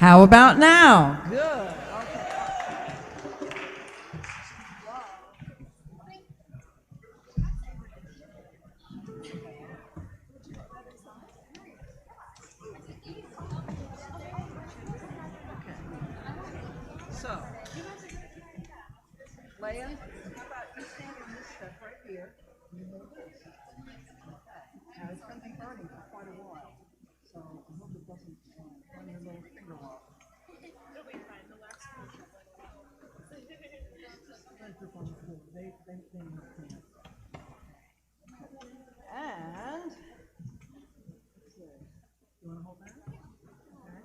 How about now? Good. Okay. So, Leah, how about you stand on this step right here? You hold this. Now, it's been burning for quite a while, so I hope it doesn't run your little finger off. It'll be fine. The wax will grip on the floor. They know it. And, let's see. You want to hold that? Okay.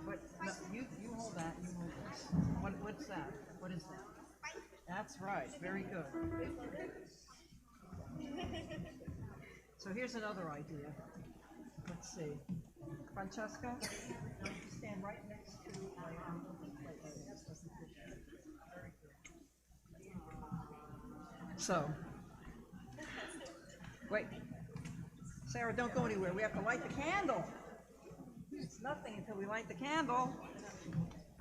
But, no, you hold that, you hold this. What's that? What is that? That's right. Very good. So here's another idea. Let's see. Francesca, you stand right next to my So, wait. Sarah, don't go anywhere. We have to light the candle. It's nothing until we light the candle.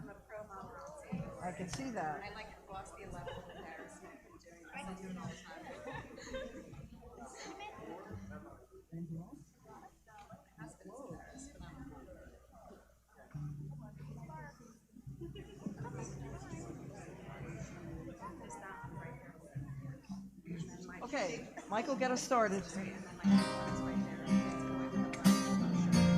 I'm a pro model. I can see that. I like lost the 11 embarrassment of doing this. I do it all the time. My husband's embarrassed, but I'm not. There's that one right there. And then my Okay, Michael, get us started. and then my other one's right there. It's going with the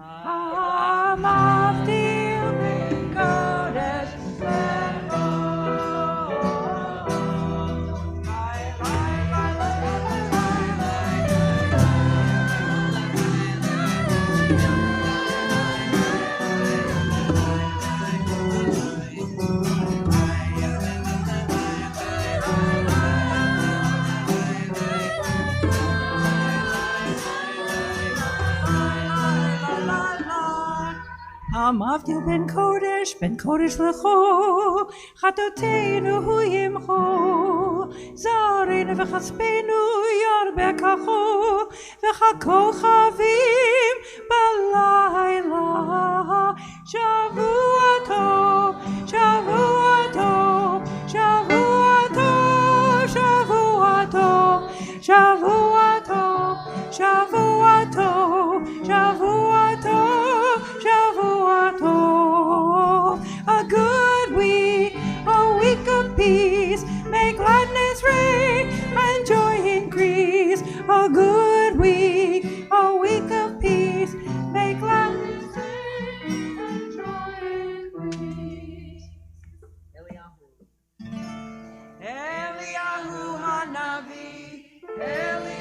המבדיל בין קודש המבדיל בין קודש לחול, חטאותינו הוא ימחול, זרענו וכספנו ירבה כחול, וככוכבים בלילה. שבוע טוב, שבוע טוב, שבוע טוב, שבוע טוב, שבוע טוב, שבוע טוב, שבוע טוב, שבוע טוב. A good week, a week of peace, may gladness reign and joy increase. A good week, a week of peace, may gladness reign and joy increase. Eliyahu Hanavi, Eliyahu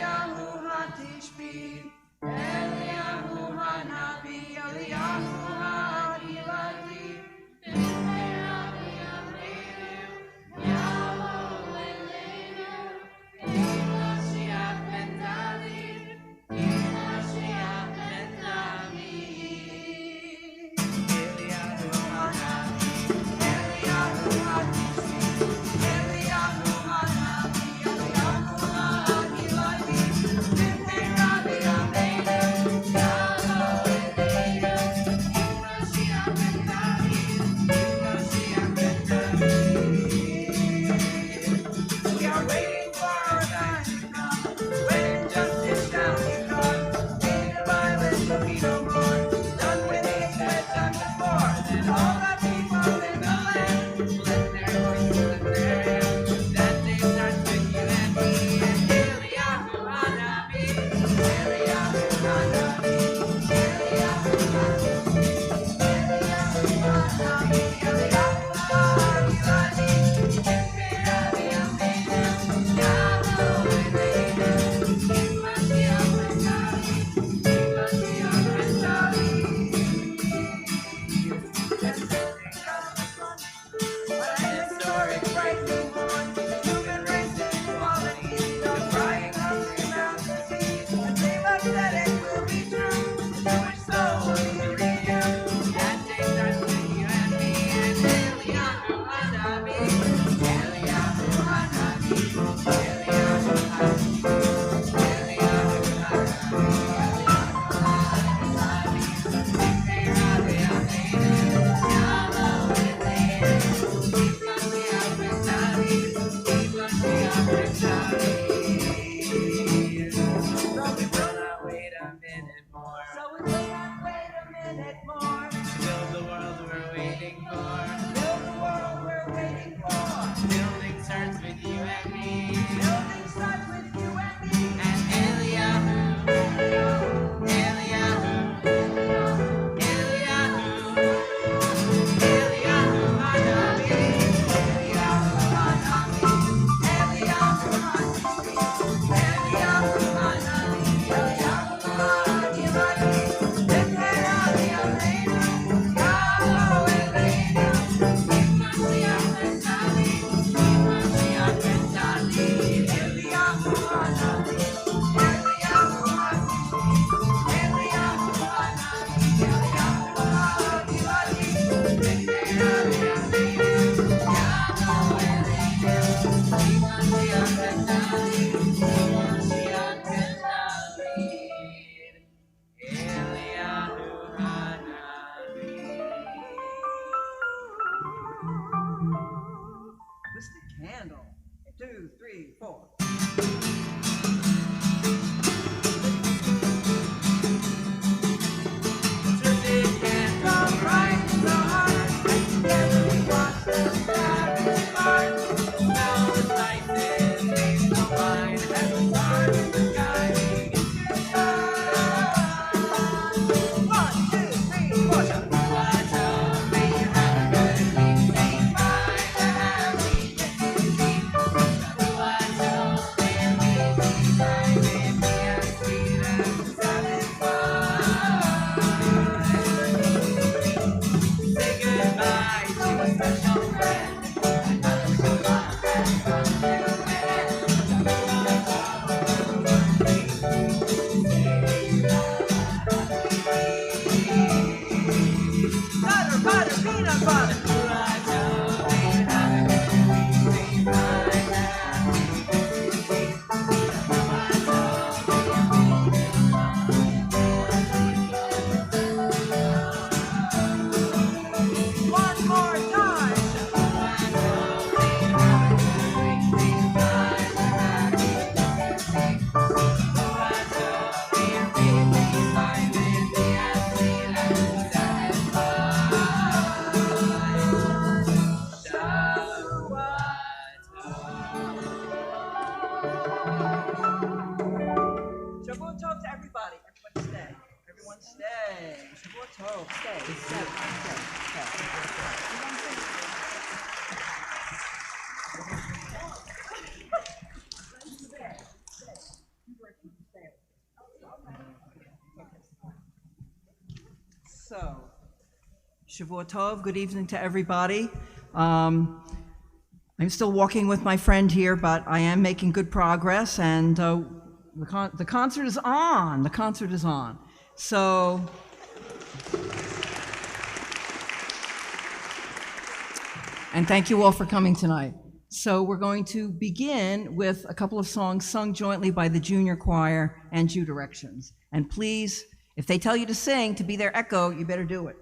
Stay. Shavua Tov. Stay. Stay. So, Shavua Tov. Good evening to everybody. I'm still walking with my friend here, but I am making good progress, and the concert is on. The concert is on. So, and thank you all for coming tonight. So we're going to begin with a couple of songs sung jointly by the junior choir and Jew Directions. And please, if they tell you to sing, to be their echo, you better do it.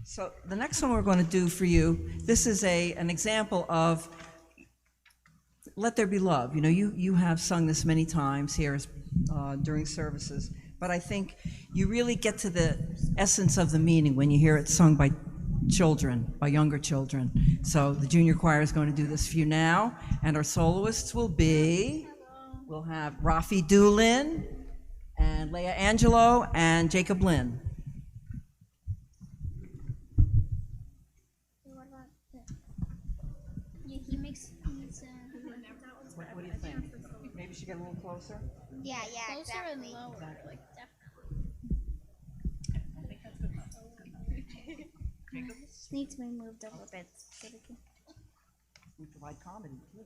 So the next one we're going to do for you, this is an example of Let There Be Love. You know, you have sung this many times here during services, but I think you really get to the essence of the meaning when you hear it sung by children, by younger children. So the junior choir is going to do this for you now, and our soloists will be, we'll have Rafi Doolin and Leah Angelo and Jacob Lynn. What do you think? Maybe she get a little closer? Yeah, closer exactly. And lower. Exactly. Just needs to be moved up a bit so we can. We provide comedy too.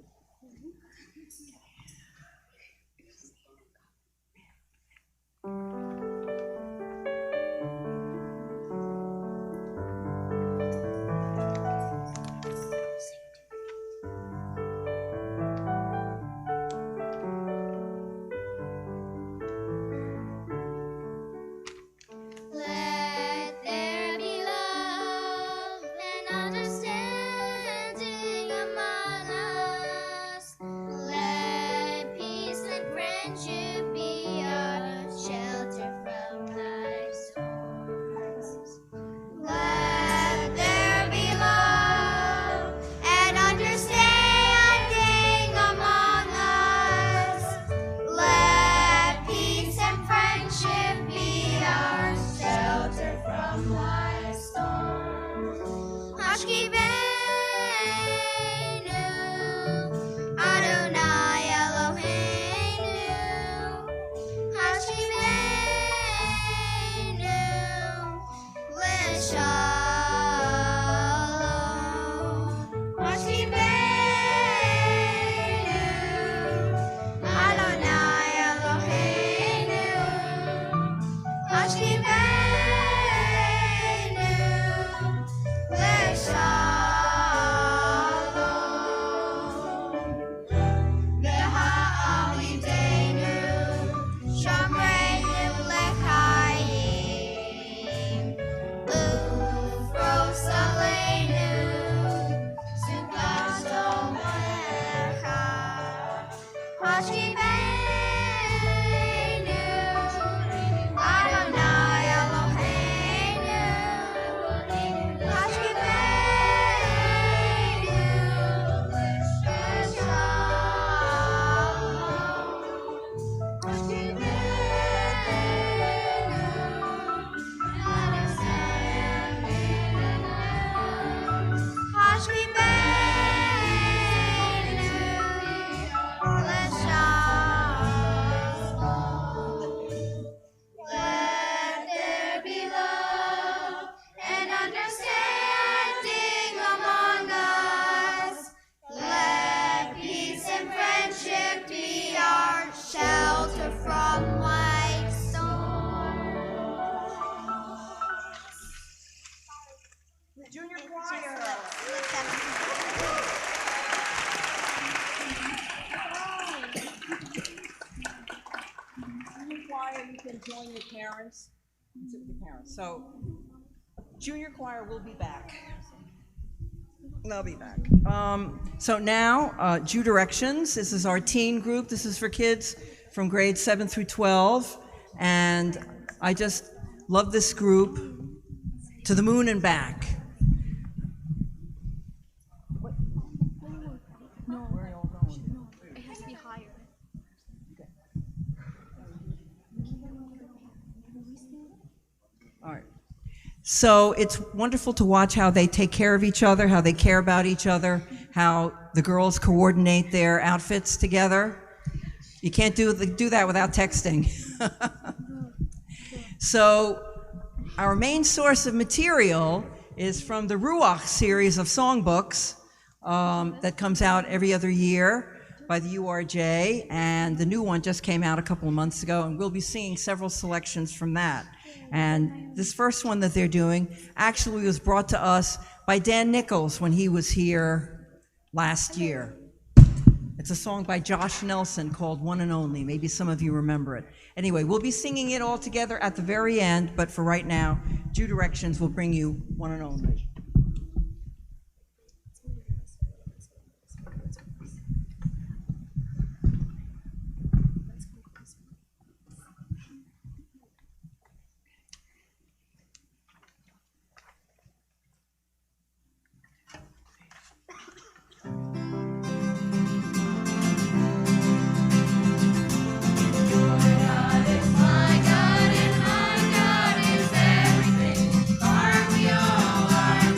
join your parents. Sit with your parents. So, junior choir will be back. They'll be back. So now, Jew Directions. This is our teen group. This is for kids from grades 7 through 12. And I just love this group to the moon and back. No. Where are you all going? No. It has to be higher. All right. So it's wonderful to watch how they take care of each other, how they care about each other, how the girls coordinate their outfits together. You can't do that without texting. So our main source of material is from the Ruach series of songbooks that comes out every other year by the URJ, and the new one just came out a couple of months ago, and we'll be seeing several selections from that. And this first one that they're doing actually was brought to us by Dan Nichols when he was here last year. It's a song by Josh Nelson called One and Only. Maybe some of you remember it. Anyway, we'll be singing it all together at the very end, but for right now, Jew Directions will bring you One and Only. My God, and my God is everything. For we all are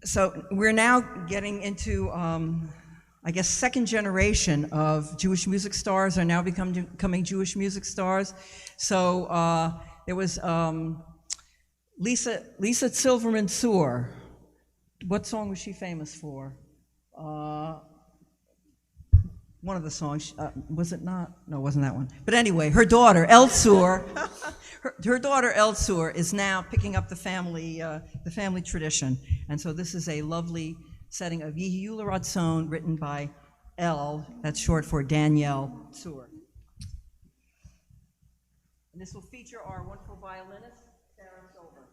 So we're now getting into, I guess, second generation of Jewish music stars are now becoming Jewish music stars. So there was Lisa Silverman Soor. What song was she famous for? One of the songs, was it not? No, it wasn't that one. But anyway, her daughter, El Soor, her daughter El Soor is now picking up the family tradition. And so this is a lovely setting of Yehiyu L'Ratzon, written by El, that's short for Danielle Soor. And this will feature our wonderful violinist, Sarah Silver.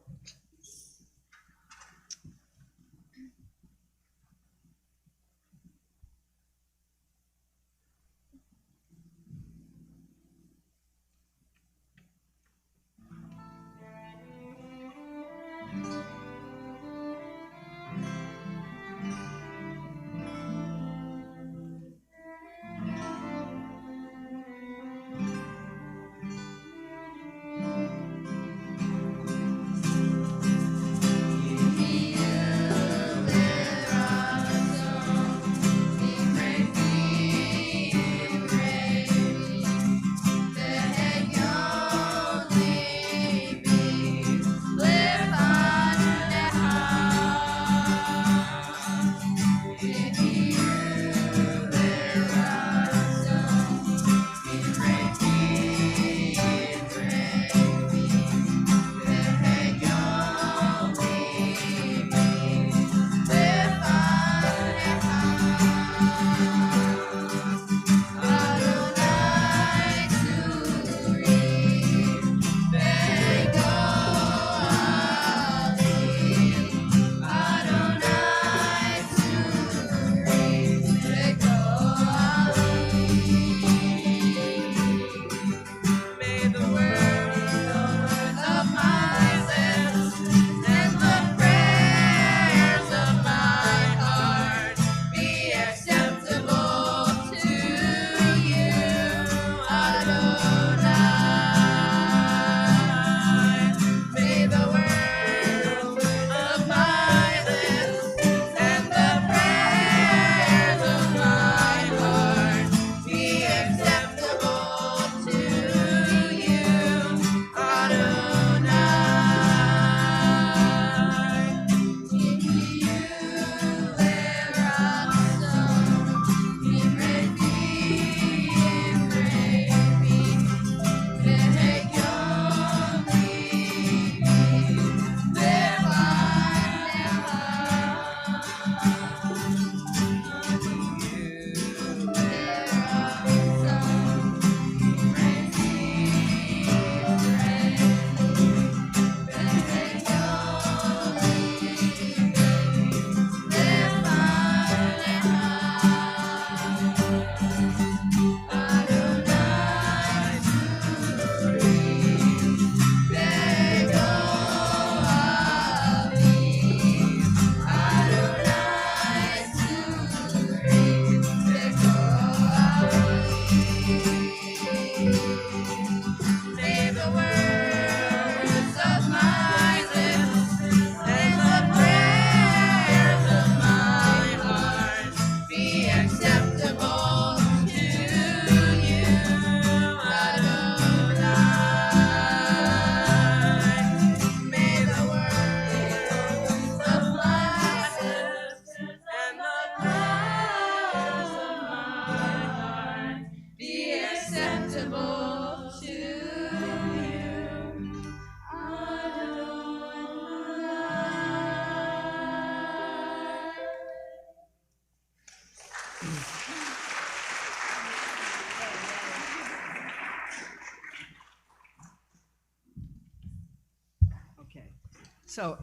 So,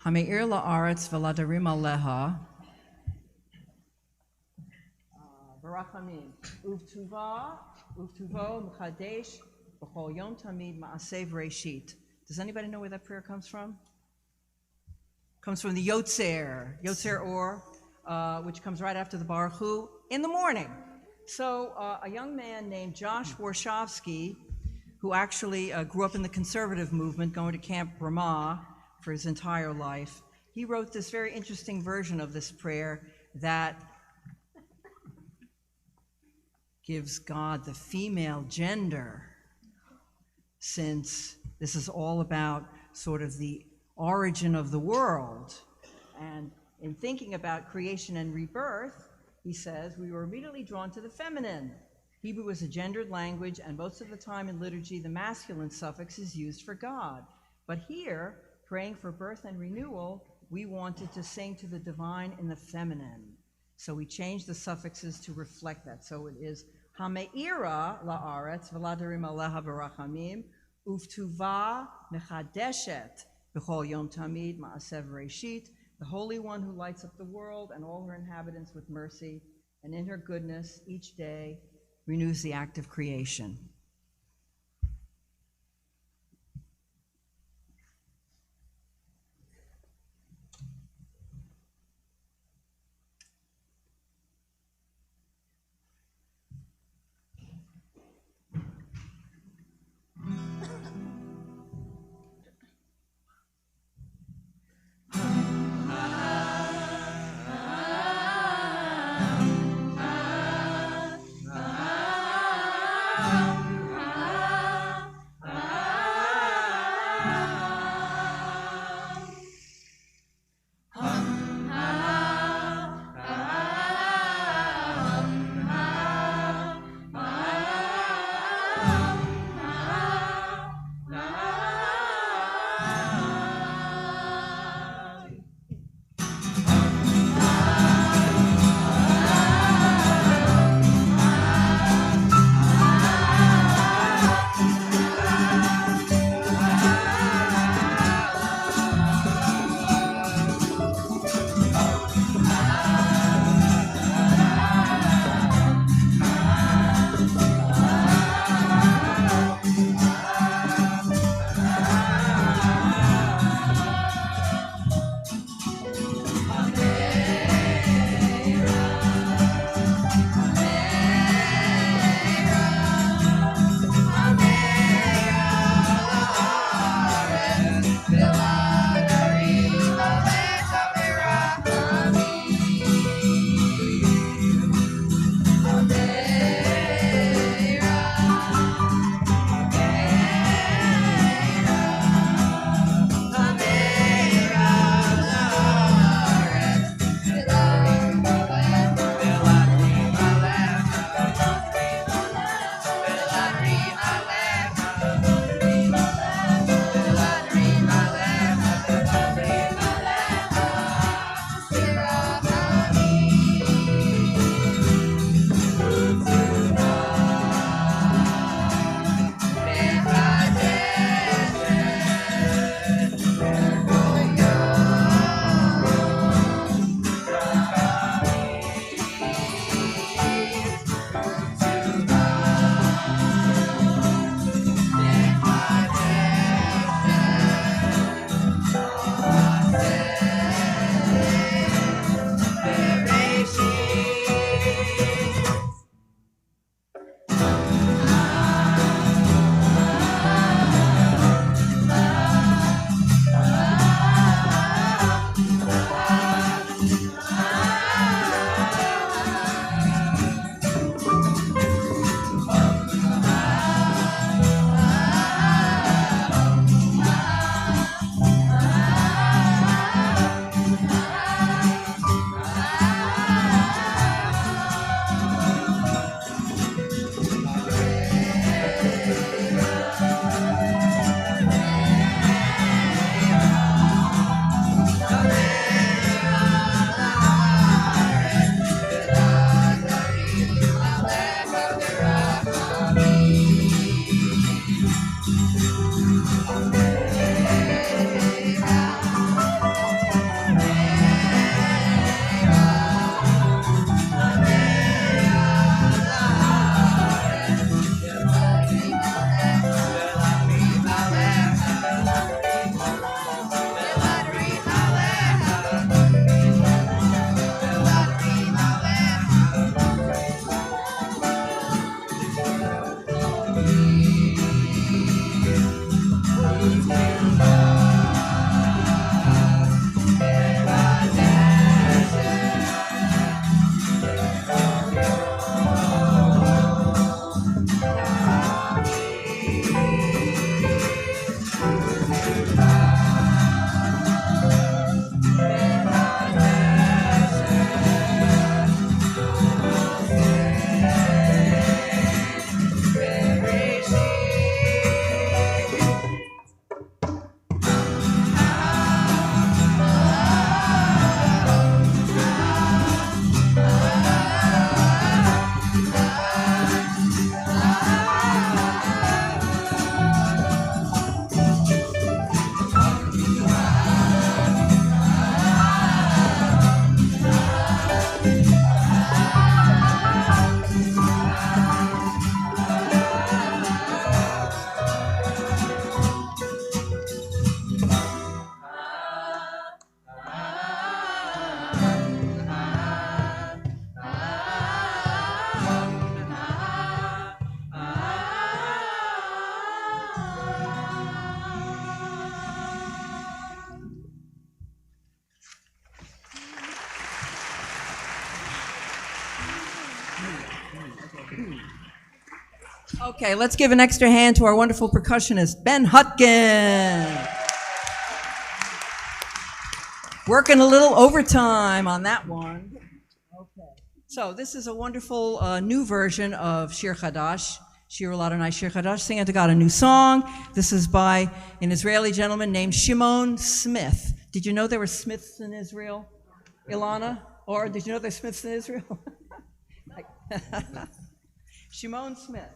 Hameir la'aretz v'ladarim aleha, v'rachamim, uvtuvo m'chadesh b'chol yom tamid ma'aseh v'reishit. Does anybody know where that prayer comes from? Comes from the Yotzer Or, which comes right after the Baruch Hu in the morning. So a young man named Josh Warshawski, who actually grew up in the conservative movement, going to Camp Ramah for his entire life, he wrote this very interesting version of this prayer that gives God the female gender, since this is all about sort of the origin of the world. And in thinking about creation and rebirth, he says, we were immediately drawn to the feminine. Hebrew is a gendered language, and most of the time in liturgy, the masculine suffix is used for God. But here, praying for birth and renewal, we wanted to sing to the divine in the feminine. So we changed the suffixes to reflect that. So it is Hameira la'aretz v'ladarim aleha barachamim uftuva mechadeshet b'chol yom tamid ma'asev reishit, the Holy One who lights up the world and all her inhabitants with mercy, and in her goodness each day renews the act of creation. Okay, let's give an extra hand to our wonderful percussionist, Ben Hutkin. Working a little overtime on that one. Okay. So this is a wonderful new version of Shir Chadash, Shir Adonai Shir Chadash, singing to God a new song. This is by an Israeli gentleman named Shimon Smith. Did you know there were Smiths in Israel, Ilana? Or did you know there's Smiths in Israel? Shimon Smith.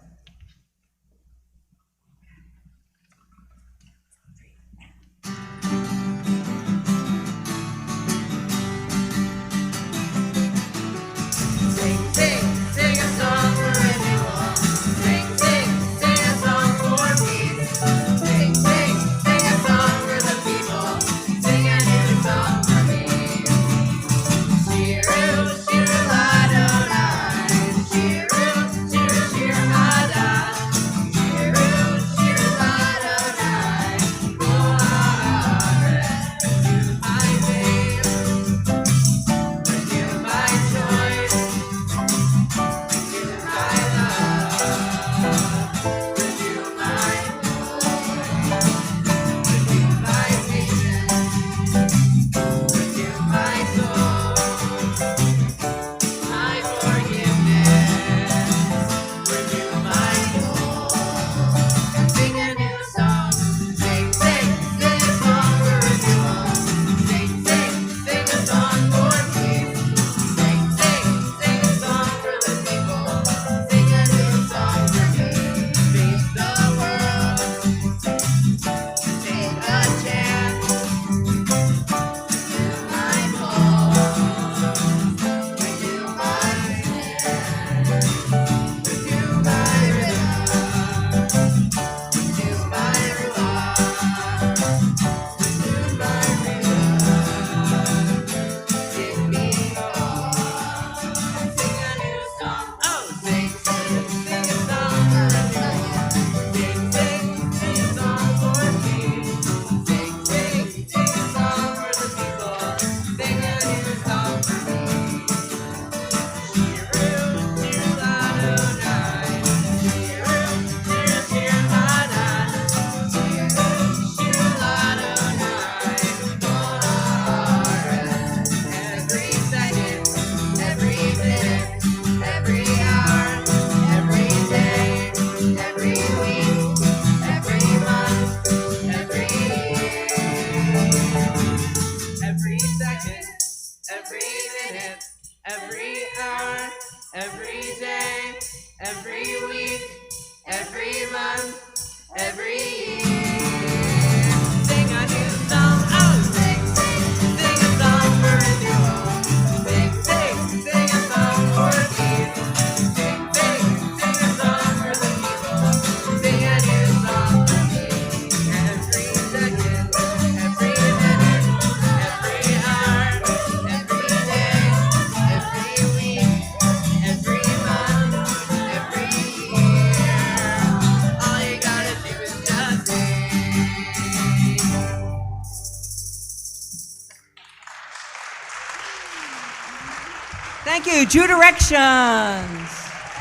Thank you, Jew Directions.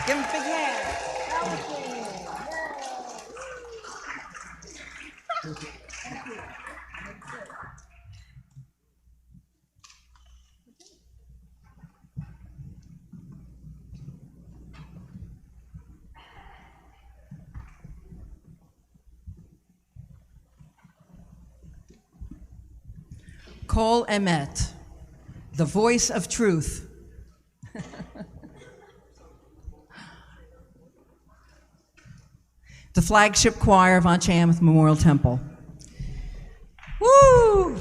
Give them a big hand. Kol Emet, the voice of truth. The flagship choir of Anshe Amos Memorial Temple. Woo!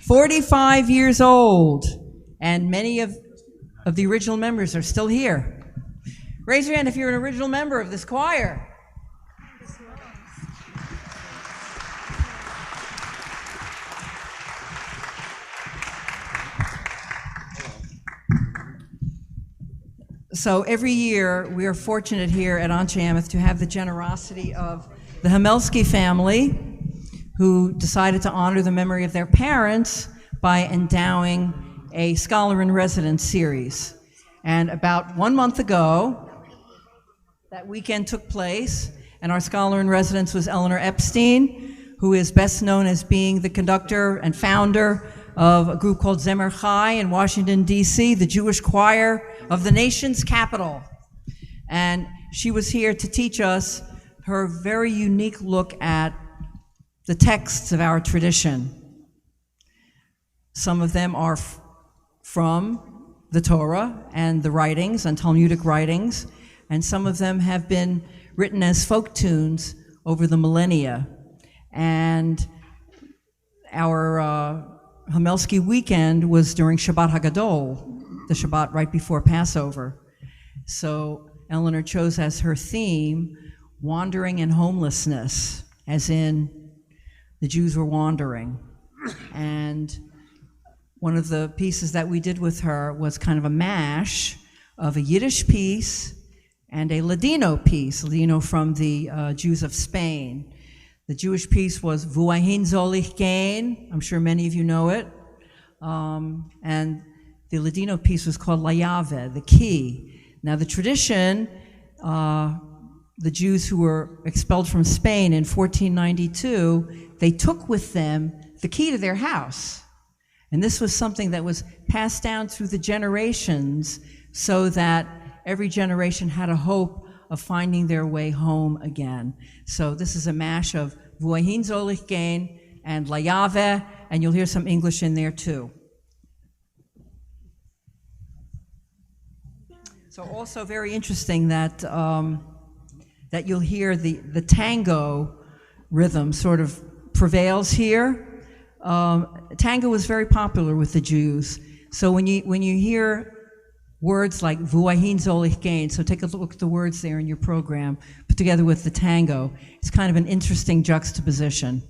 "45 years old, and many of the original members are still here. Raise your hand if you're an original member of this choir. So every year, we are fortunate here at Anshe Amos to have the generosity of the Hamelsky family, who decided to honor the memory of their parents by endowing a Scholar in Residence series. And about 1 month ago, that weekend took place, and our Scholar in Residence was Eleanor Epstein, who is best known as being the conductor and founder of a group called Zemer Chai in Washington, D.C., the Jewish choir of the nation's capital. And she was here to teach us her very unique look at the texts of our tradition. Some of them are from the Torah and the writings and Talmudic writings, and some of them have been written as folk tunes over the millennia. And our Hamelski weekend was during Shabbat Hagadol, the Shabbat right before Passover. So Eleanor chose as her theme wandering and homelessness, as in the Jews were wandering. And one of the pieces that we did with her was kind of a mash of a Yiddish piece and a Ladino piece, Ladino from the Jews of Spain. The Jewish piece was Wohin soll ich gehen? I'm sure many of you know it. And the Ladino piece was called La Llave, the key. Now the tradition, the Jews who were expelled from Spain in 1492, they took with them the key to their house. And this was something that was passed down through the generations so that every generation had a hope of finding their way home again. So this is a mash of Wohin soll ich gehen and La Llave, and you'll hear some English in there too. So also very interesting that that you'll hear the tango rhythm sort of prevails here. Tango was very popular with the Jews. So when you hear words like Wohin soll ich gehen, so take a look at the words there in your program, put together with the tango. It's kind of an interesting juxtaposition.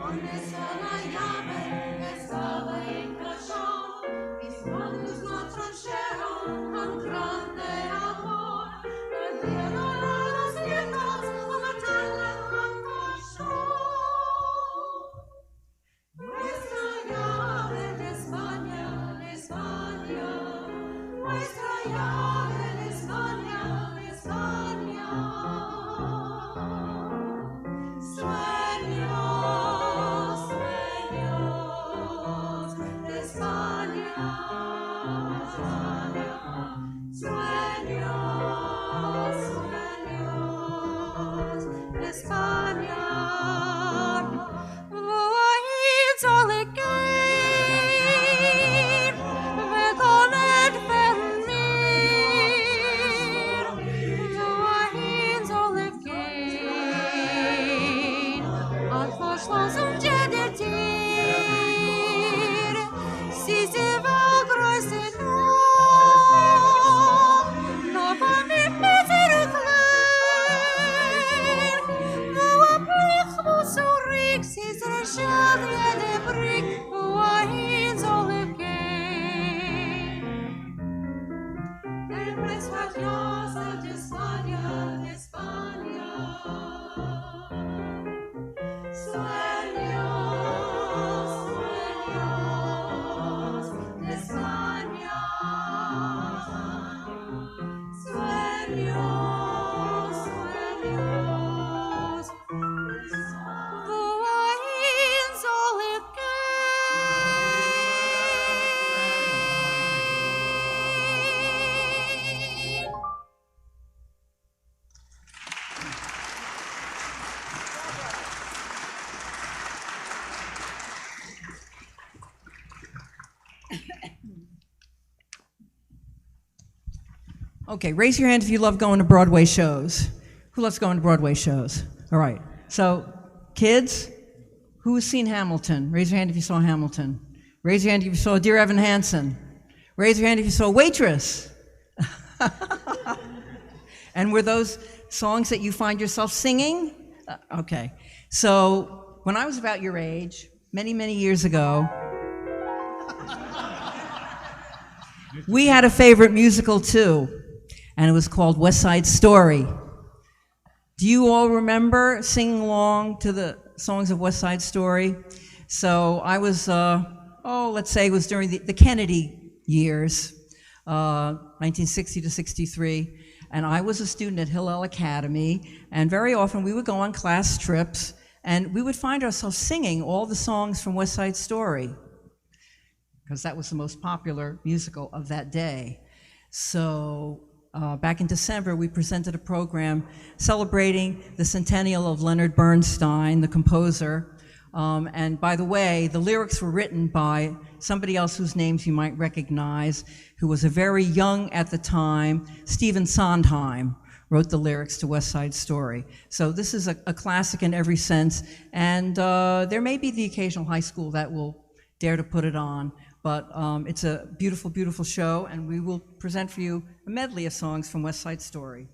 España, España, España. preciosa de España, de España. Sueños, sueños de España. Sueños, sueños. The winds all again. Okay, raise your hand if you love going to Broadway shows. Who loves going to Broadway shows? All right. So, kids, who has seen Hamilton? Raise your hand if you saw Hamilton. Raise your hand if you saw Dear Evan Hansen. Raise your hand if you saw Waitress. And were those songs that you find yourself singing? Okay. So, when I was about your age, many, many years ago, we had a favorite musical too, and it was called West Side Story. Do you all remember singing along to the songs of West Side Story? So I was, let's say it was during the Kennedy years, 1960 to 63, and I was a student at Hillel Academy, and very often we would go on class trips, and we would find ourselves singing all the songs from West Side Story, because that was the most popular musical of that day. So back in December, we presented a program celebrating the centennial of Leonard Bernstein, the composer. And by the way, the lyrics were written by somebody else whose names you might recognize, who was a very young at the time. Stephen Sondheim wrote the lyrics to West Side Story. So this is a classic in every sense. And there may be the occasional high school that will dare to put it on. But it's a beautiful, beautiful show, and we will present for you a medley of songs from West Side Story.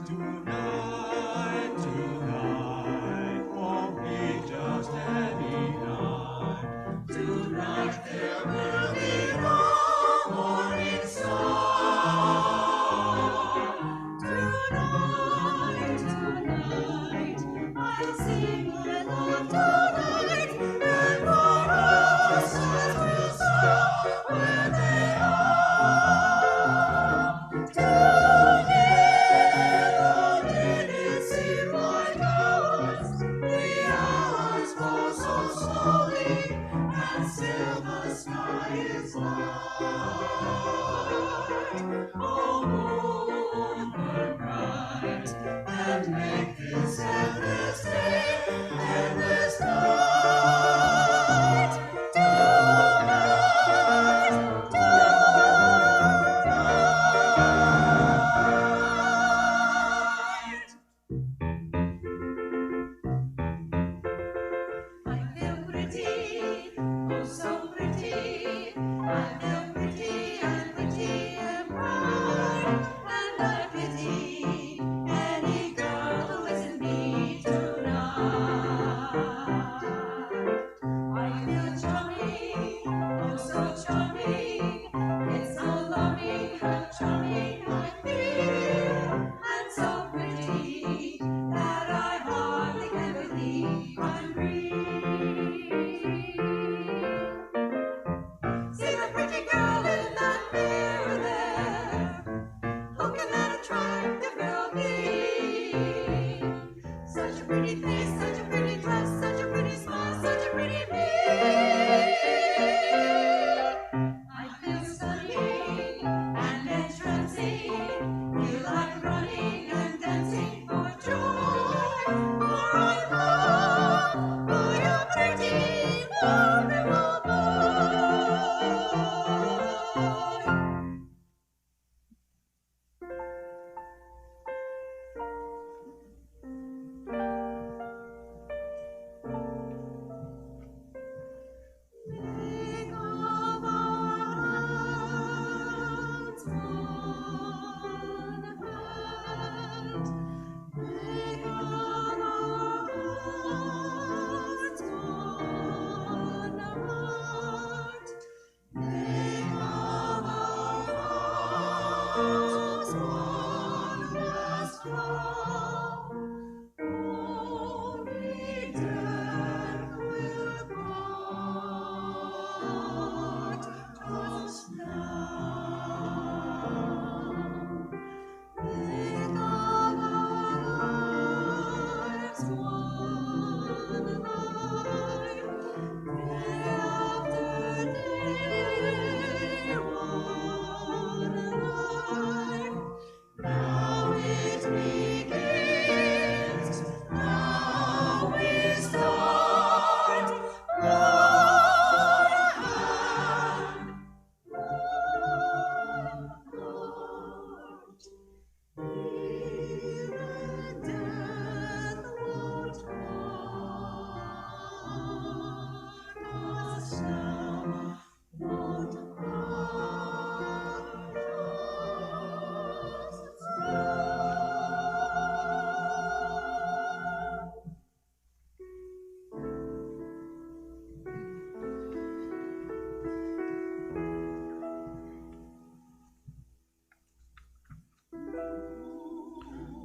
Tonight, tonight, won't be just any night. Tonight there will be no morning star. Tonight, tonight, I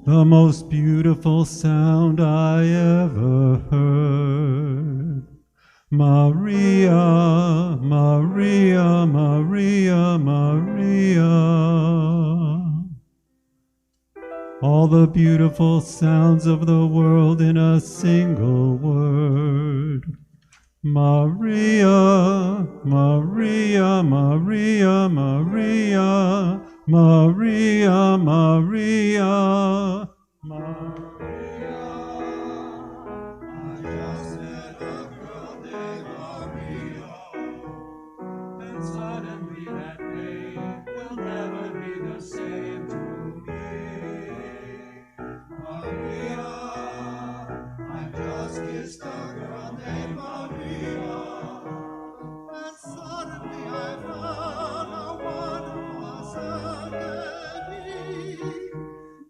the most beautiful sound I ever heard. Maria, Maria, Maria, Maria. All the beautiful sounds of the world in a single word. Maria, Maria, Maria, Maria, Maria, Maria, Maria. I just met a girl named Maria, and suddenly that day will never be the same to me. Maria, I just kissed a girl named Maria, and suddenly I found a wonderful possibility.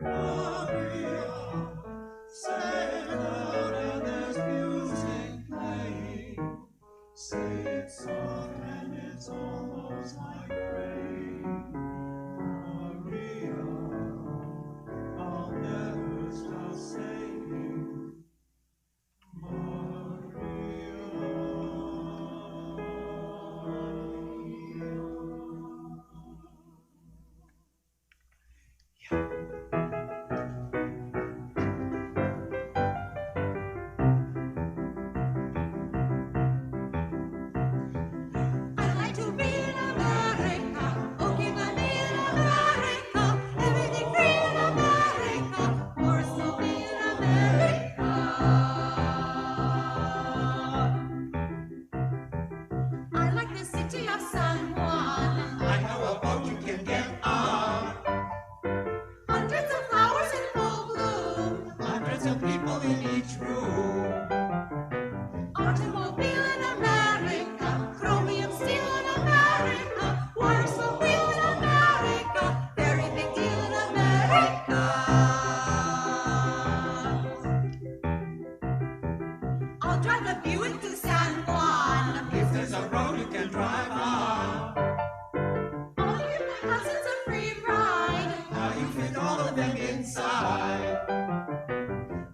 Maria, say it loud and there's music playing. Say it soft and it's almost like rain. Maria, I'll never stop saying I'd like to be in America. Okay, my be in America. Everything free in America. Or so be in America. I like the city of San Juan. I know a boat you can get on. Hundreds of flowers in full bloom. Hundreds of people in each room. Automobile in America. Chromium steel in America. Water slow wheel in America. Very big deal in America. I'll drive the Buick to San Juan. If there's a road you can drive on, I'll give my cousins a free ride. how you fit all of them inside.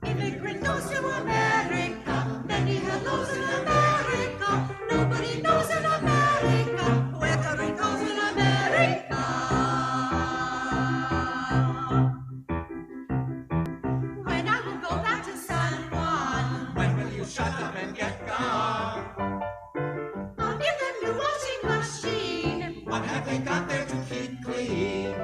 Immigrant goes to America. Many hellos in America. Nobody knows in America. Puerto Rico's in America. When I will go back to San Juan, When will you shut up and get gone? I'll give them your washing machine. What have they got there to keep clean?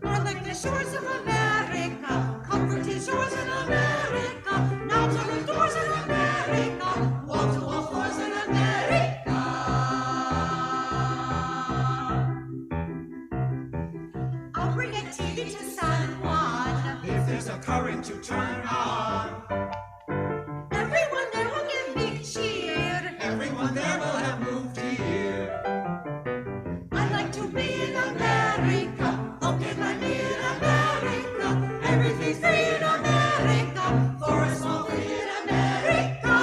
More like the shores of America. Comforting shores in America. Natural doors in America. Wall-to-wall floors in America. I'll bring a TV to San Juan. If there's a current to turn on, Everyone there will give big cheer. everyone there will have moved here. I'd like to be in America. Okay, my be in America. Everything's free in America. For a small fee in America.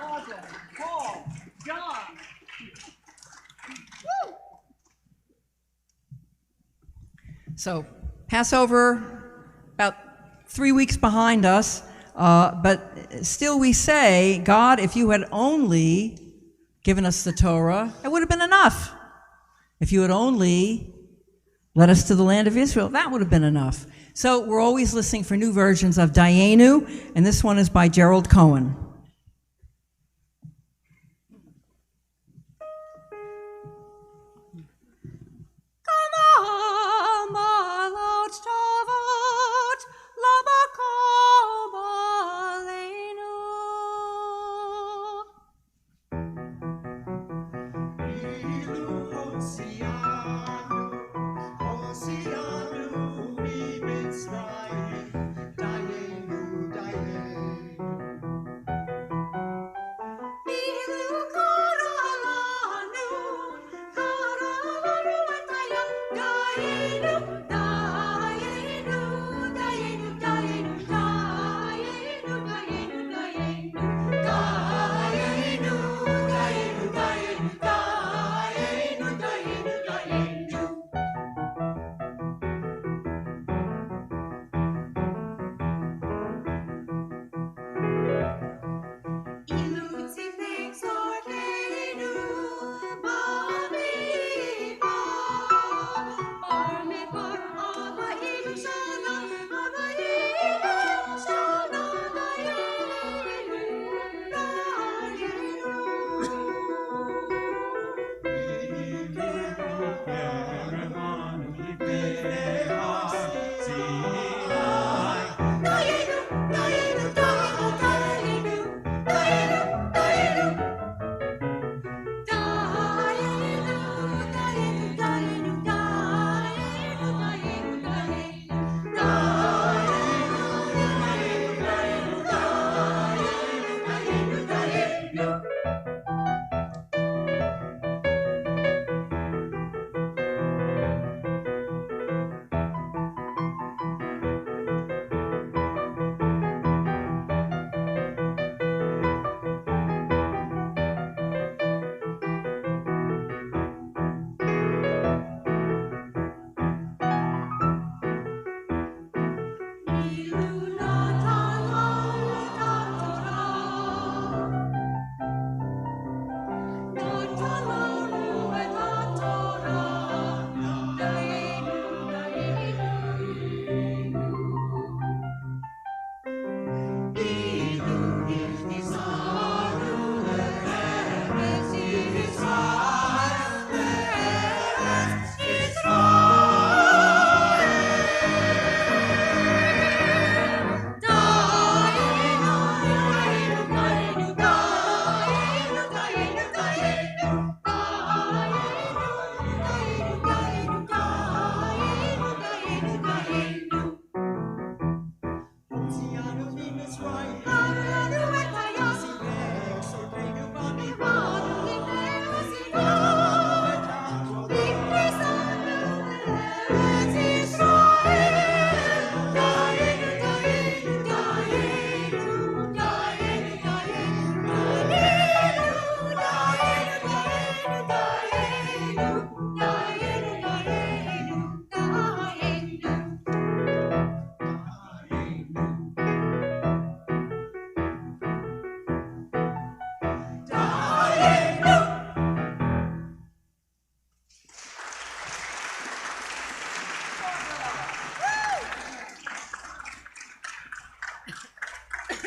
Audrey, Paul, John. So, Passover, about 3 weeks behind us, but still we say, God, if you had only given us the Torah, it would have been enough. If you had only led us to the land of Israel, that would have been enough. So we're always listening for new versions of Dayenu, and this one is by Gerald Cohen.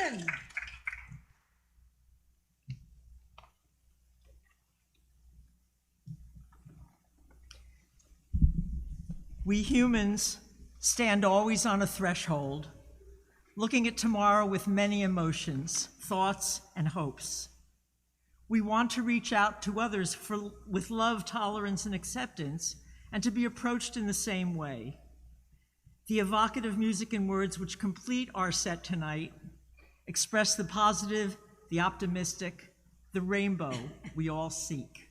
begin. We humans stand always on a threshold, looking at tomorrow with many emotions, thoughts, and hopes. We want to reach out to others with love, tolerance, and acceptance, and to be approached in the same way. The evocative music and words which complete our set tonight express the positive, the optimistic, the rainbow we all seek.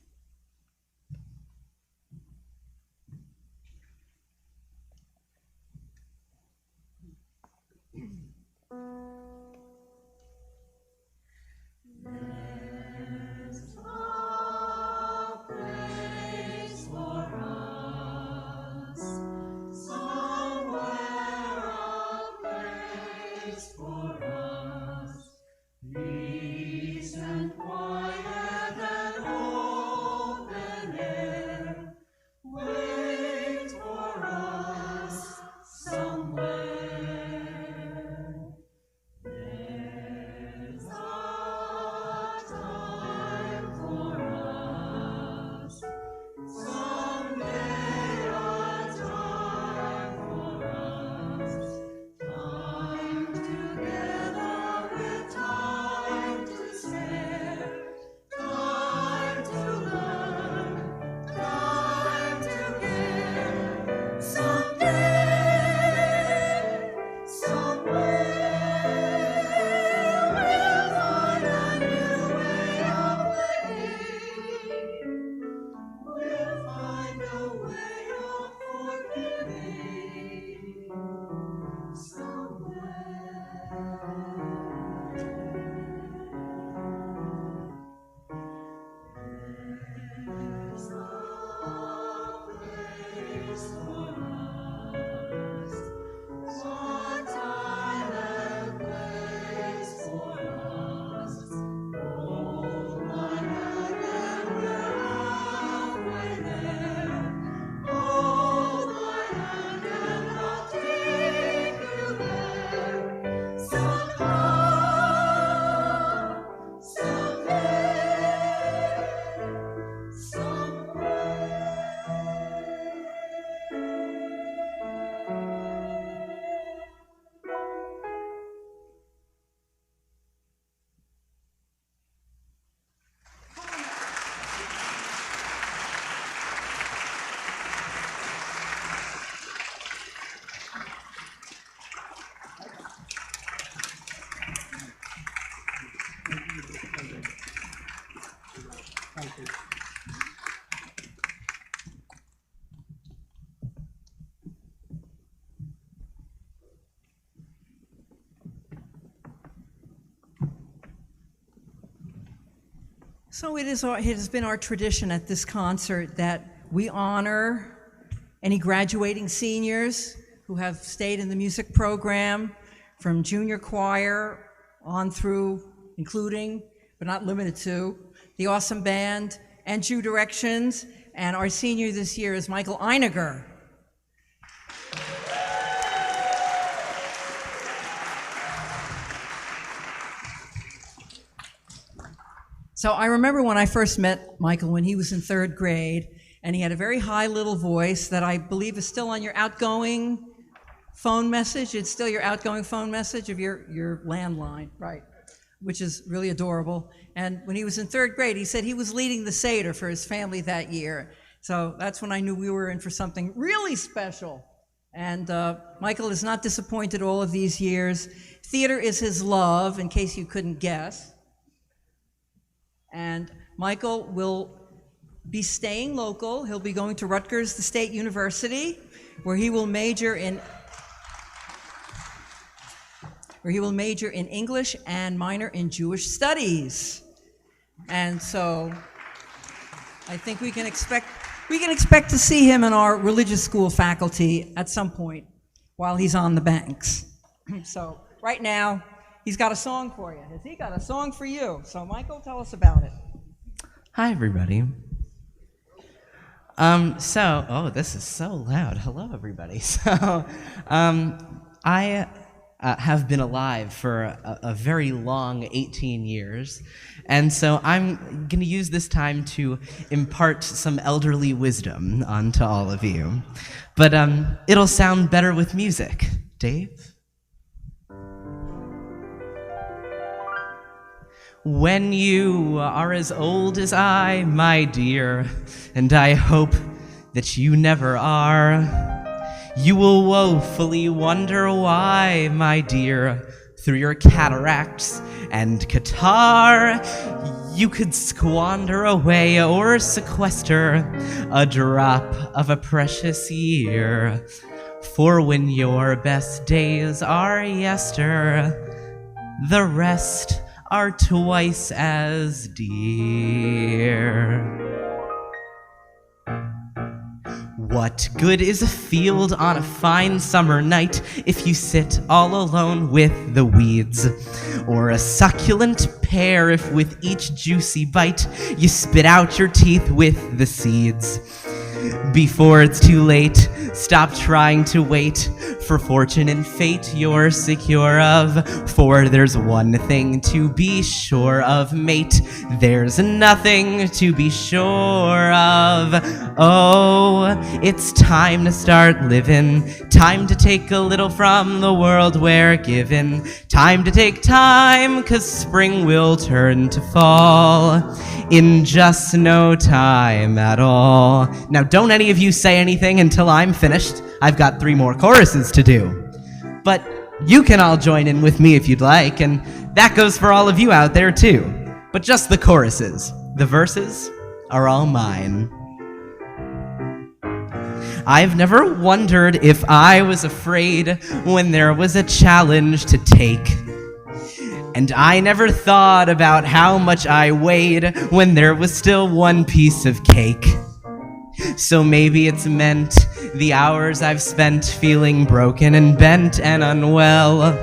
So it has been our tradition at this concert that we honor any graduating seniors who have stayed in the music program from junior choir on through, including, but not limited to, the awesome band and Jew Directions. And our senior this year is Michael Einiger. So I remember when I first met Michael when he was in third grade, and he had a very high little voice that I believe is still on your outgoing phone message. It's still your outgoing phone message of your landline, right, which is really adorable. And when he was in third grade, he said he was leading the Seder for his family that year. So that's when I knew we were in for something really special. And Michael is not disappointed all of these years. Theater is his love, in case you couldn't guess. And Michael will be staying local. He'll be going to Rutgers, the State University, where he will major in English and minor in Jewish studies. And so I think we can expect to see him in our religious school faculty at some point while he's on the banks. So right now, he's got a song for you. Has he got a song for you? So Michael, tell us about it. Hi, everybody. Oh, this is so loud. Hello, everybody. So, I have been alive for a very long 18 years. And so I'm going to use this time to impart some elderly wisdom onto all of you. But it'll sound better with music. Dave? When you are as old as I, my dear, and I hope that you never are, you will woefully wonder why, my dear, through your cataracts and catarrh, you could squander away or sequester a drop of a precious year. For when your best days are yester, the rest are twice as dear. What good is a field on a fine summer night if you sit all alone with the weeds? Or a succulent pear if with each juicy bite you spit out your teeth with the seeds? Before it's too late, stop trying to wait for fortune and fate you're secure of. For there's one thing to be sure of, mate, there's nothing to be sure of. Oh, it's time to start living, time to take a little from the world we're given, time to take time, 'cause spring will turn to fall in just no time at all. Now, don't any of you say anything until I'm finished. I've got 3 more choruses to do. But you can all join in with me if you'd like, and that goes for all of you out there too. But just the choruses. The verses are all mine. I've never wondered if I was afraid when there was a challenge to take. And I never thought about how much I weighed when there was still one piece of cake. So maybe it's meant the hours I've spent feeling broken and bent and unwell.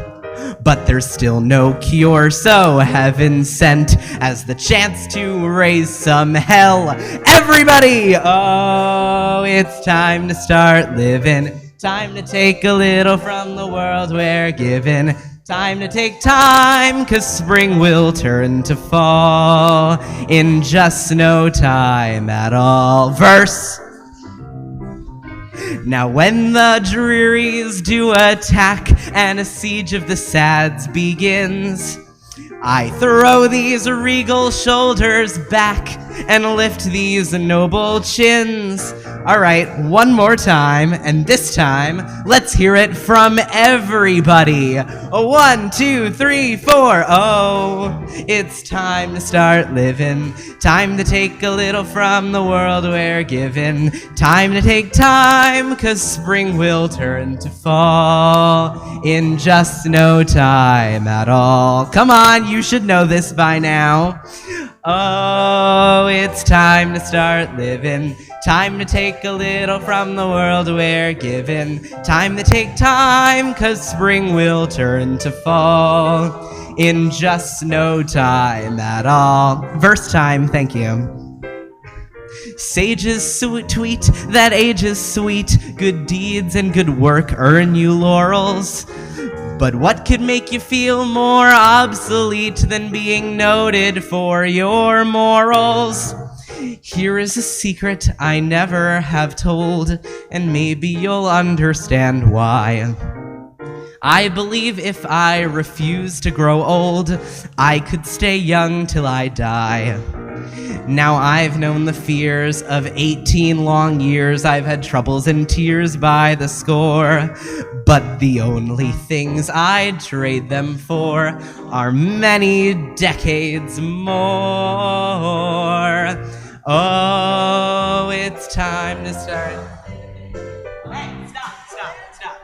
But there's still no cure, so heaven sent as the chance to raise some hell. Everybody! Oh, it's time to start living. Time to take a little from the world we're given. Time to take time, 'cause spring will turn to fall in just no time at all. Verse. Now when the drearies do attack and a siege of the sads begins, I throw these regal shoulders back and lift these noble chins. All right, one more time, and this time, let's hear it from everybody. 1, 2, 3, 4. Oh, it's time to start living. Time to take a little from the world we're given. Time to take time, 'cause spring will turn to fall in just no time at all. Come on, you should know this by now. Oh, it's time to start living. Time to take a little from the world we're given. Time to take time, 'cause spring will turn to fall in just no time at all. Verse time, thank you. Sages tweet that age is sweet. Good deeds and good work earn you laurels. But what could make you feel more obsolete than being noted for your morals? Here is a secret I never have told, and maybe you'll understand why. I believe if I refuse to grow old, I could stay young till I die. Now I've known the fears of 18 long years. I've had troubles and tears by the score. But the only things I'd trade them for are many decades more. Oh, it's time to start. Hey, stop.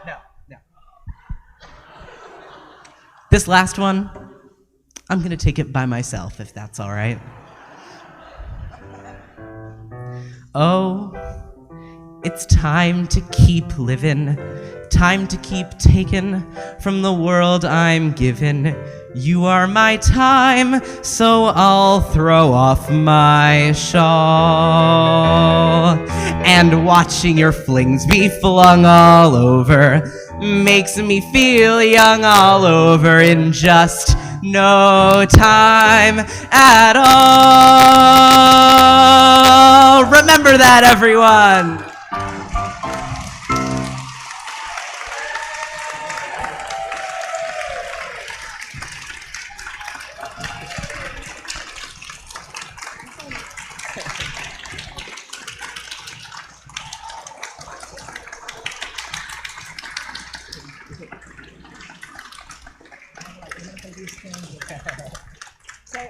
No. This last one, I'm going to take it by myself, if that's all right. Oh, it's time to keep living, time to keep taking from the world I'm given. You are my time, so I'll throw off my shawl. And watching your flings be flung all over makes me feel young all over in just no time at all. Remember that, everyone. So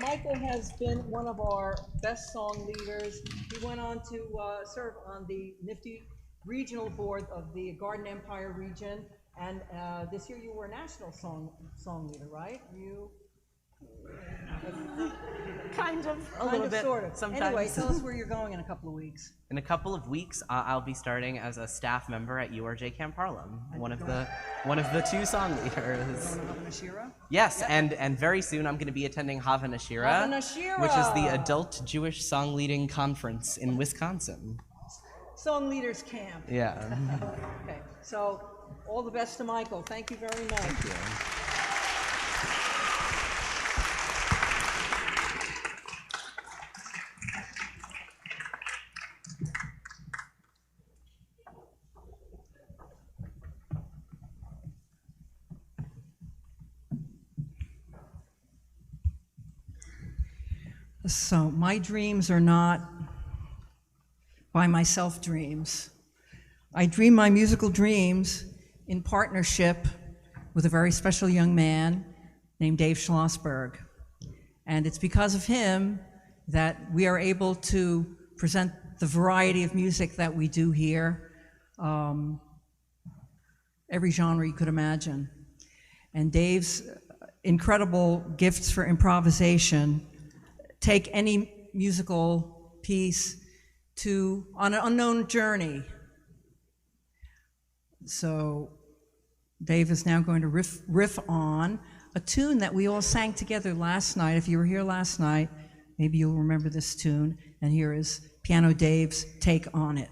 Michael has been one of our best song leaders. He went on to serve on the Nifty Regional Board of the Garden Empire region, and this year you were a national song leader, right? You Kind of, a kind little of, bit, sort of. sometimes. Anyway, tell us where you're going in a couple of weeks. In a couple of weeks, I'll be starting as a staff member at URJ Camp Harlem, one of the two song leaders. Nashira? Yes, and very soon I'm going to be attending Hava Nashira, Hava Nashira! which is the adult Jewish song leading conference in Wisconsin. Song Leaders Camp. Yeah. Okay, so all the best to Michael. Thank you very much. Thank you. So my dreams are not by myself dreams. I dream my musical dreams in partnership with a very special young man named Dave Schlossberg. And it's because of him that we are able to present the variety of music that we do here, every genre you could imagine. And Dave's incredible gifts for improvisation take any musical piece on an unknown journey. So Dave is now going to riff on a tune that we all sang together last night. If you were here last night, maybe you'll remember this tune. And here is Piano Dave's take on it.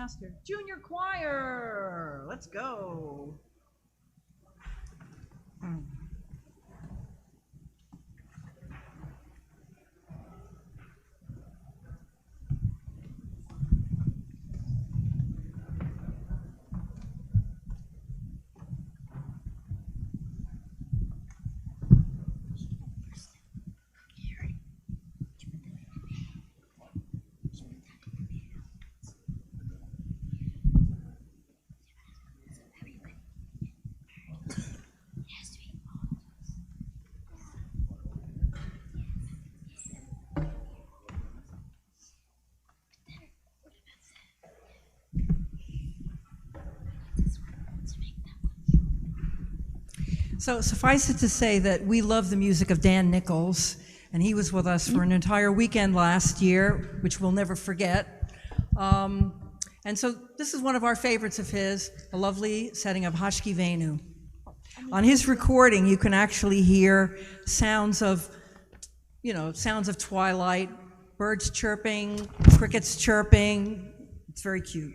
faster. Junior choir, let's go. So suffice it to say that we love the music of Dan Nichols, and he was with us for an entire weekend last year, which we'll never forget. And so this is one of our favorites of his, a lovely setting of Hashki Venu. On his recording, you can actually hear sounds of, sounds of twilight, birds chirping, crickets chirping. It's very cute.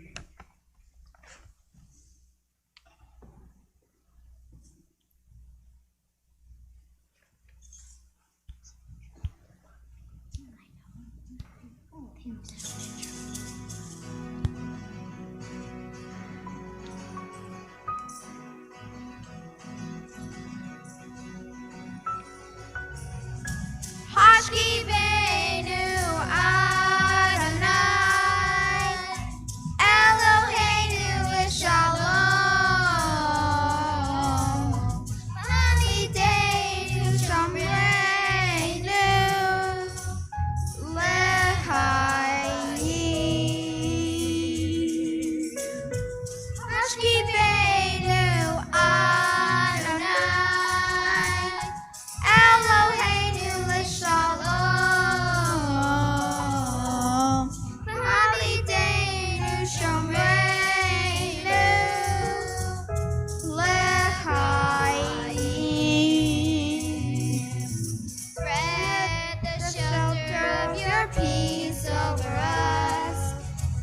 Hashki Venu Adonai, Eloheinu Shalom, Amideinu Shomreinu Lechayim. Hashki Venu Adonai, Eloheinu Shalom, Amideinu Shomreinu Lechayim. Spread the shelter of your peace over us.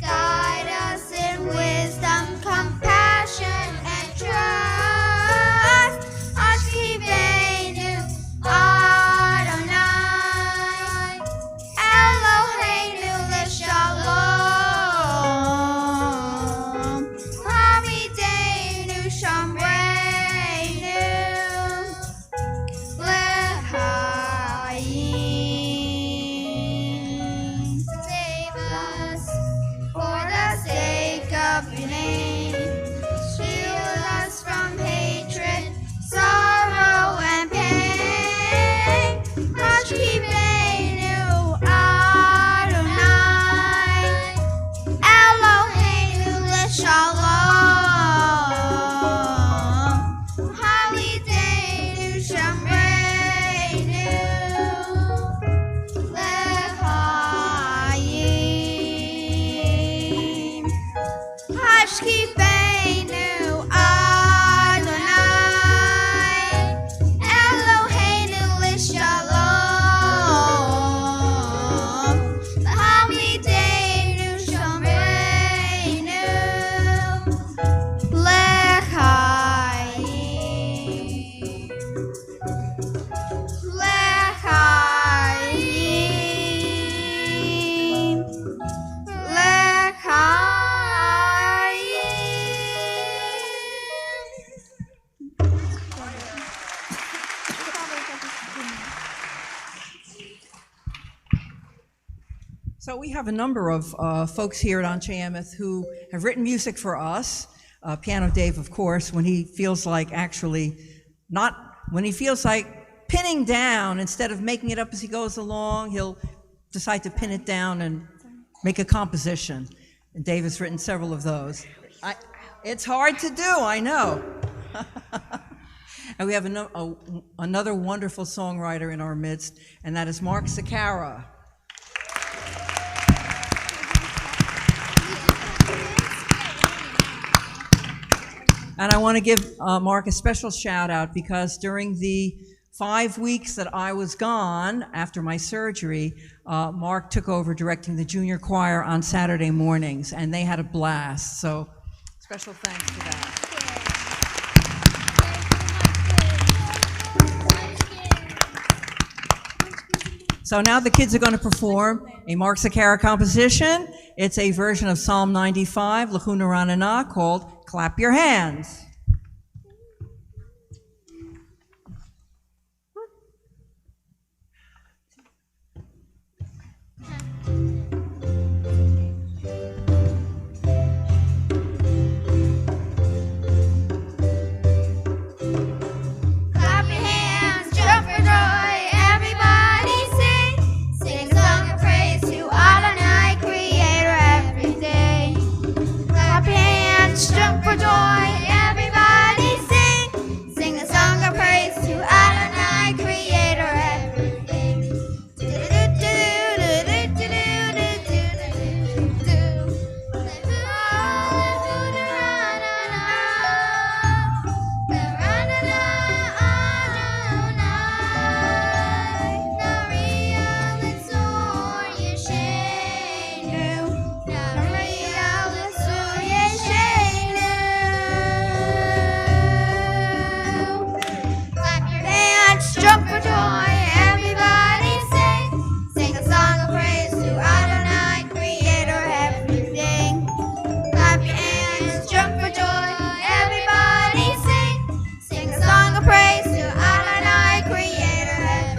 Guide us in wisdom, compassion, and trust. Ashkivenu Adonai, Eloheinu L'Shalom, Amideinu Shomreinu Lechayim. Save us for the sake of your name. Shield us from hatred, sorrow, and pain. Hashkivenu Adonai, Eloheinu L'Shalom, Amideinu Shomreinu Lechayim. Hashkivenu Adonai, Eloheinu L'Shalom, Amideinu Shomreinu Lechayim. So we have a number of folks here at Anshe Emet who have written music for us. Piano Dave, of course, when he feels like when he feels like pinning down, instead of making it up as he goes along, he'll decide to pin it down and make a composition. And Dave has written several of those. It's hard to do, I know. And we have another wonderful songwriter in our midst, and that is Mark Sakara. And I want to give Mark a special shout out because during the 5 weeks that I was gone after my surgery, Mark took over directing the junior choir on Saturday mornings, and they had a blast. So special thanks for that. So now the kids are going to perform a Mark Sakara composition. It's a version of Psalm 95, Lachuna Ranana, called Clap Your Hands. Clap your hands, jump for joy, everybody sing. Sing a song of praise to Adonai, Creator every day. Clap your hands, jump for joy, everybody sing. Sing a song of praise to Adonai, Creator everything. Jump for joy, everybody sing. Sing a song of praise to Adonai, Creator everything. Clap your hands, jump for joy, everybody sing. Sing a song of praise to Adonai, Creator everything.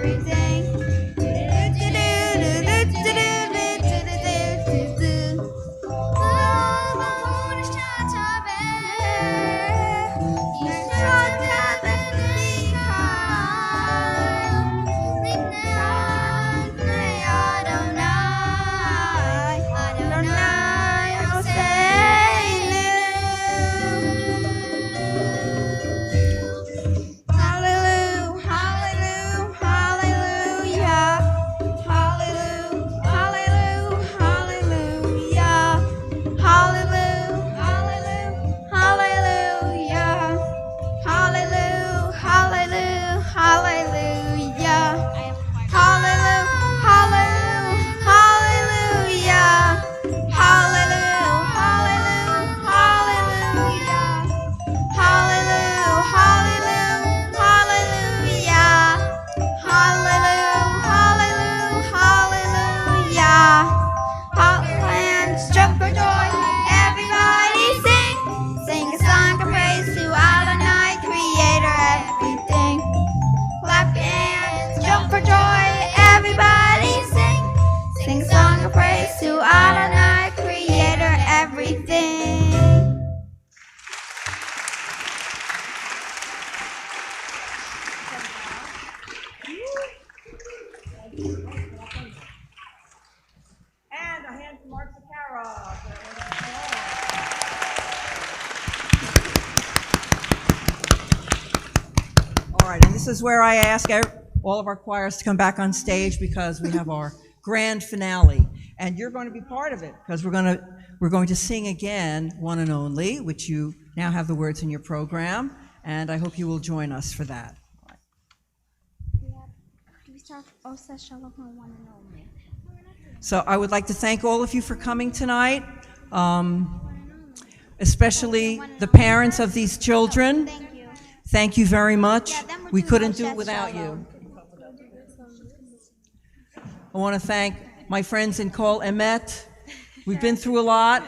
Jump for joy, everybody sing. Sing a song of praise to Adonai, Creator everything. Clap your hands, jump for joy, everybody sing. Sing a song of praise to Adonai, Creator everything. And a hand for Mark Sakara. All right, and this is where I ask all of our choirs to come back on stage because we have our grand finale, and you're going to be part of it because we're going to sing again, One and Only, which you now have the words in your program, and I hope you will join us for that. We start Osa Shalom One and Only. So I would like to thank all of you for coming tonight, especially the parents of these children. Thank you. Thank you very much. Yeah, then we're We doing couldn't do Osa it without Shalom. you. I want to thank my friends in Kol Emet. We've been through a lot.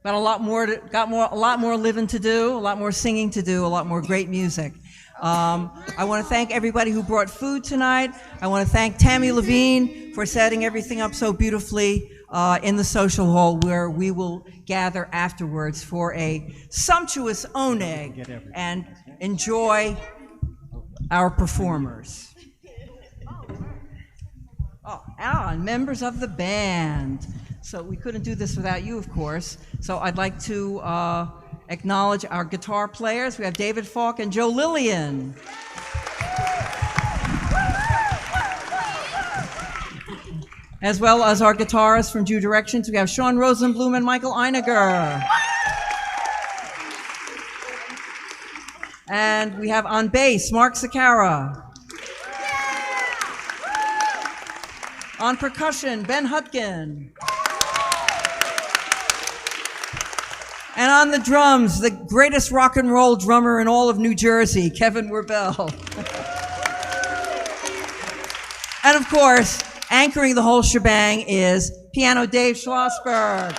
Got a lot more living to do, a lot more singing to do, a lot more great music. I want to thank everybody who brought food tonight. I want to thank Tammy Levine for setting everything up so beautifully in the social hall where we will gather afterwards for a sumptuous oneg and enjoy our performers. And members of the band. So we couldn't do this without you, of course. So I'd like to acknowledge our guitar players. We have David Falk and Joe Lillian. As well as our guitarists from Jew Directions. We have Sean Rosenblum and Michael Einiger. And we have on bass, Mark Sakara. On percussion, Ben Hutkin. And on the drums, the greatest rock and roll drummer in all of New Jersey, Kevin Werbel. And of course, anchoring the whole shebang is piano Dave Schlossberg.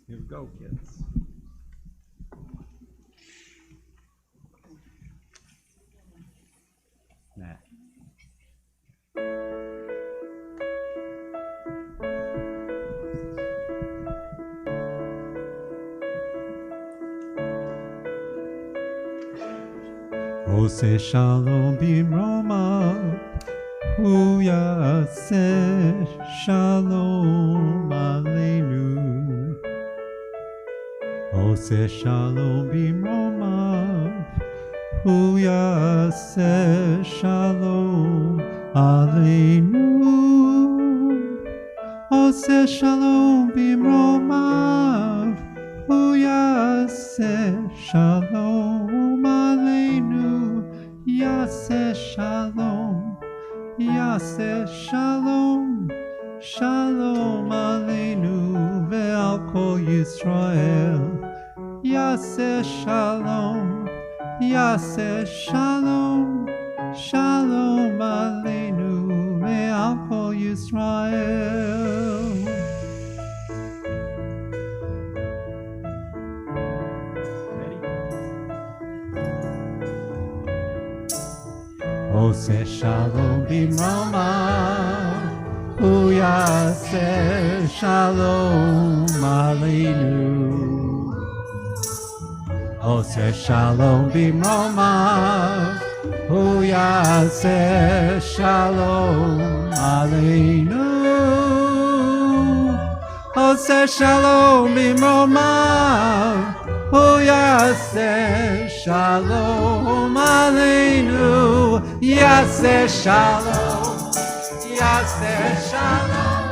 Here we go, kids. Matt. Ose shalom bimroma, Hu Yaseh Shalom Aleinu. Oseh Shalom Bimromav. Hu Yaseh Shalom Aleinu. Oseh Shalom Bimromav. Hu Yaseh Shalom Aleinu. Yaseh Shalom. Yaseh Shalom. Shalom Aleinu ve'al kol Yisrael. Yaseh Shalom. Yaseh Shalom. Shalom Aleinu ve'al kol Yisrael. Oseh Shalom Bimromav. Hu Yaseh Shalom Aleinu. Oseh Shalom Bimromav. Hu Yaseh Shalom Aleinu. Oseh Shalom Bimromav. Hu Yaseh Shalom Aleinu. Yaseh Shalom. Yaseh Shalom.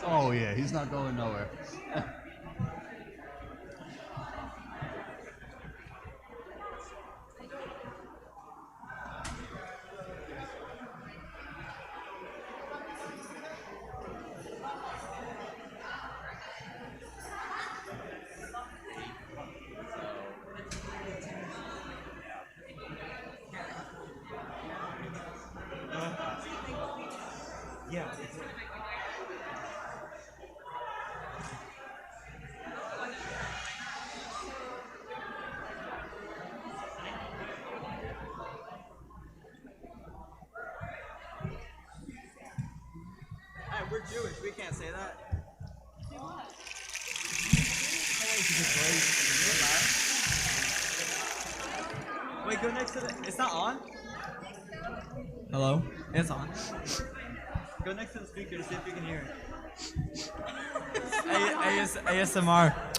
Oh yeah, he's not going nowhere. Hey, we're Jewish. We can't say that. Wait, go next to the. It's not on? Hello? It's on. Go next to the speaker to see if you can hear it. ASMR.